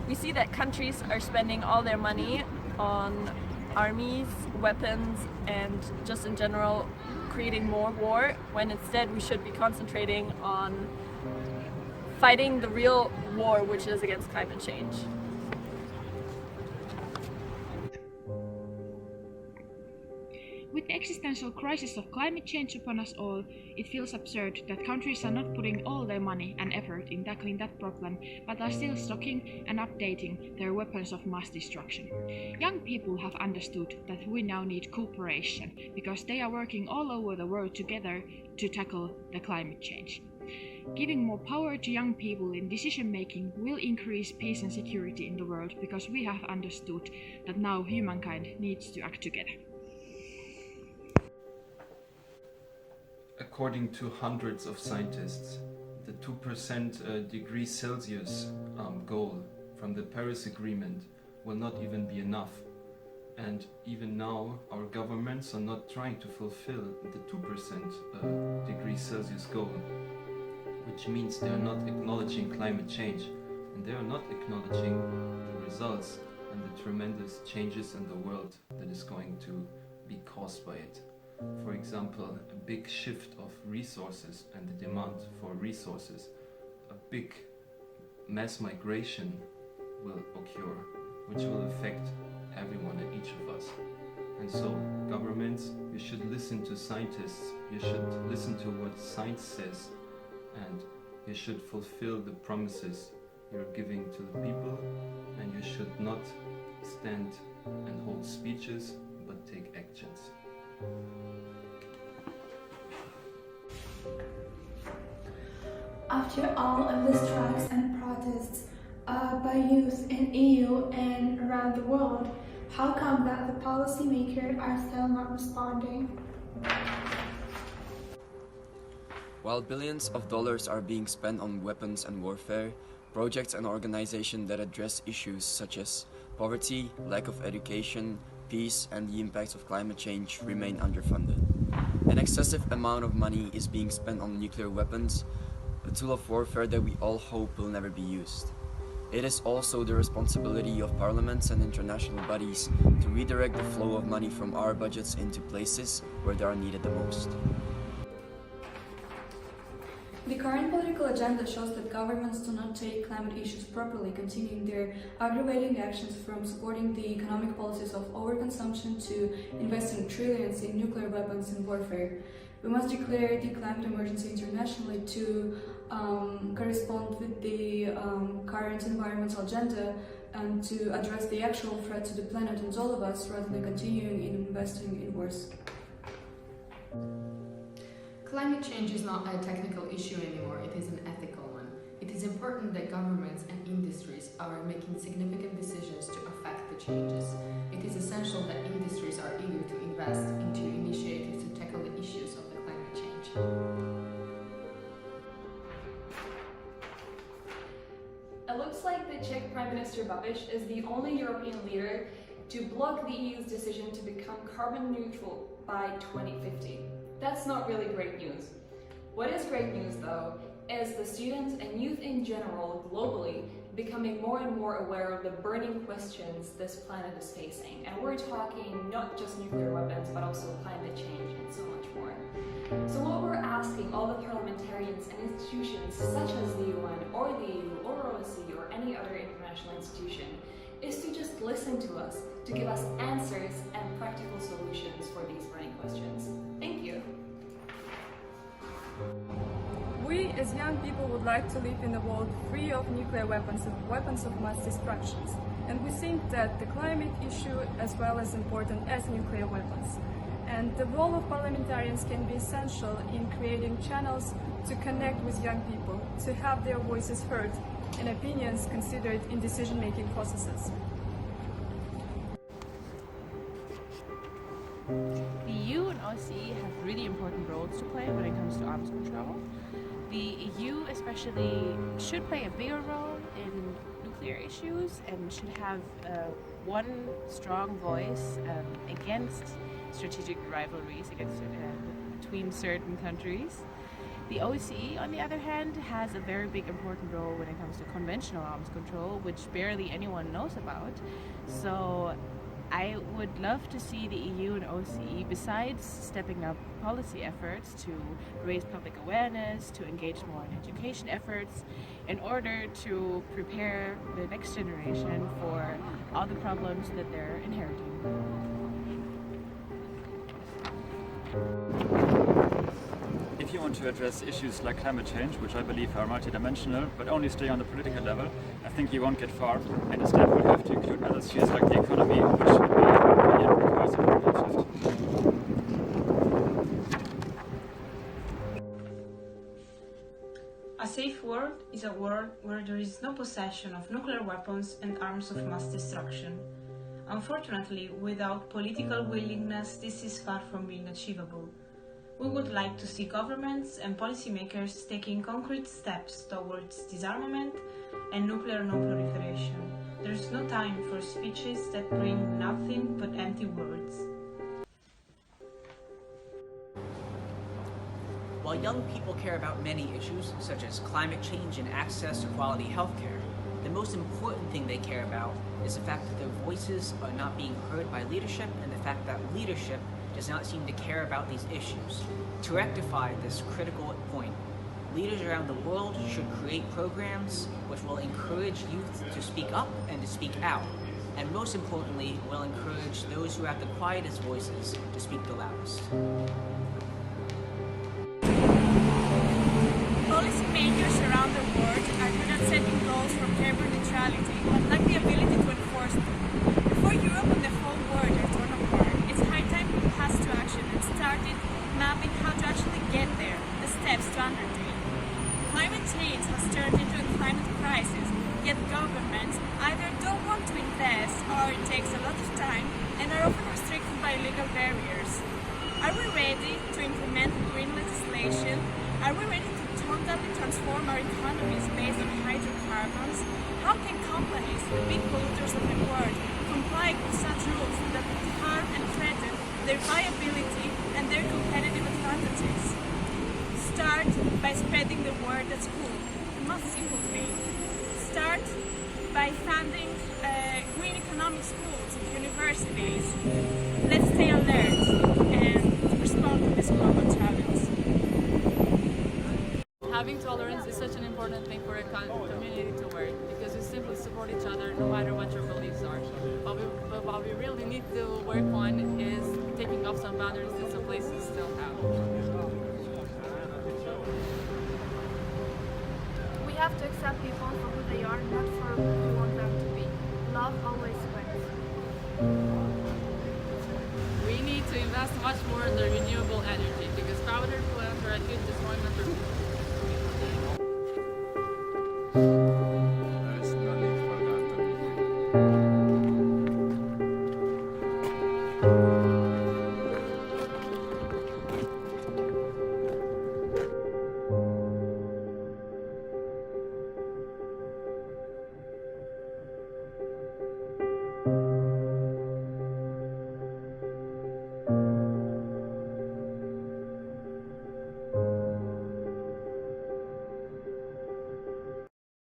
We see that countries are spending all their money on armies, weapons, and just in general creating more war, when instead we should be concentrating on fighting the real war, which is against climate change. With the existential crisis of climate change upon us all, it feels absurd that countries are not putting all their money and effort in tackling that problem, but are still stocking and updating their weapons of mass destruction. Young people have understood that we now need cooperation, because they are working all over the world together to tackle the climate change. Giving more power to young people in decision making will increase peace and security in the world, because we have understood that now humankind needs to act together. According to hundreds of scientists, the 2% degree Celsius goal from the Paris Agreement will not even be enough. And even now, our governments are not trying to fulfill the 2% degree Celsius goal, which means they are not acknowledging climate change, and they are not acknowledging the results and the tremendous changes in the world that is going to be caused by it. For example, a big shift of resources and the demand for resources, a big mass migration will occur, which will affect everyone and each of us. And so, governments, you should listen to scientists, you should listen to what science says, and you should fulfill the promises you're giving to the people, and you should not stand and hold speeches, but take actions. After all of the strikes and protests by youth in EU and around the world, how come that the policymakers are still not responding? While billions of dollars are being spent on weapons and warfare, projects and organizations that address issues such as poverty, lack of education, peace, and the impacts of climate change remain underfunded. An excessive amount of money is being spent on nuclear weapons, a tool of warfare that we all hope will never be used. It is also the responsibility of parliaments and international bodies to redirect the flow of money from our budgets into places where they are needed the most. The current political agenda shows that governments do not take climate issues properly, continuing their aggravating actions from supporting the economic policies of overconsumption to investing trillions in nuclear weapons and warfare. We must declare the climate emergency internationally to correspond with the current environmental agenda and to address the actual threat to the planet and all of us, rather than continuing in investing in wars. Climate change is not a technical issue anymore, it is an ethical one. It is important that governments and industries are making significant decisions to affect the changes. It is essential that industries are eager to invest into initiatives to tackle the issues of the climate change. It looks like the Czech Prime Minister Babiš is the only European leader to block the EU's decision to become carbon neutral by 2050. That's not really great news. What is great news, though, is the students and youth in general globally becoming more and more aware of the burning questions this planet is facing. And we're talking not just nuclear weapons, but also climate change and so much more. So what we're asking all the parliamentarians and institutions such as the UN or the EU or OSCE or any other international institution is to just listen to us, to give us answers and practical solutions for these burning questions. Thank you. We as young people would like to live in a world free of nuclear weapons and weapons of mass destruction. And we think that the climate issue as well as important as nuclear weapons. And the role of parliamentarians can be essential in creating channels to connect with young people, to have their voices heard and opinions considered in decision-making processes. The EU and OSCE have really important roles to play when it comes to arms control. The EU especially should play a bigger role in nuclear issues and should have one strong voice against strategic rivalries between certain countries. The OSCE, on the other hand, has a very big important role when it comes to conventional arms control, which barely anyone knows about. So I would love to see the EU and OSCE, besides stepping up policy efforts to raise public awareness, to engage more in education efforts, in order to prepare the next generation for all the problems that they're inheriting. If you want to address issues like climate change, which I believe are multidimensional, but only stay on the political level, I think you won't get far, and instead will have to include other spheres like the economy, which requires a radical shift. A safe world is a world where there is no possession of nuclear weapons and arms of mass destruction. Unfortunately, without political willingness, this is far from being achievable. We would like to see governments and policymakers taking concrete steps towards disarmament and nuclear non-proliferation. There is no time for speeches that bring nothing but empty words. While young people care about many issues, such as climate change and access to quality healthcare, the most important thing they care about is the fact that their voices are not being heard by leadership, and the fact that leadership does not seem to care about these issues. To rectify this critical point, leaders around the world should create programs which will encourage youth to speak up and to speak out, and most importantly, will encourage those who have the quietest voices to speak the loudest. Policymakers around the world are good at setting goals for carbon neutrality, but lack the ability to enforce them. Before Europe and the whole world are torn apart, it's high time we passed to action and started mapping how to actually get there, the steps to undertake. Climate change has turned into a climate crisis, yet governments either don't want to invest or it takes a lot of time and are often restricted by legal barriers. Are we ready to implement green legislation? Are we ready to totally transform our economies based on hydrocarbons? How can companies, the big polluters of the world, comply with such rules that harm and threaten their viability and their competitive advantages? Start by spreading the word at school. The most simple thing. Start by funding green economic schools and universities. Let's stay alert and respond to this global challenge. Having tolerance is such an important thing for a community to work, because we simply support each other no matter what your beliefs are. But what we really need to work on is taking off some boundaries that some places still have. We have to accept people for who they are, not for who we want them to be. Love always wins. We need to invest much more in the renewable energy, because powder plants are a huge disappointment for people.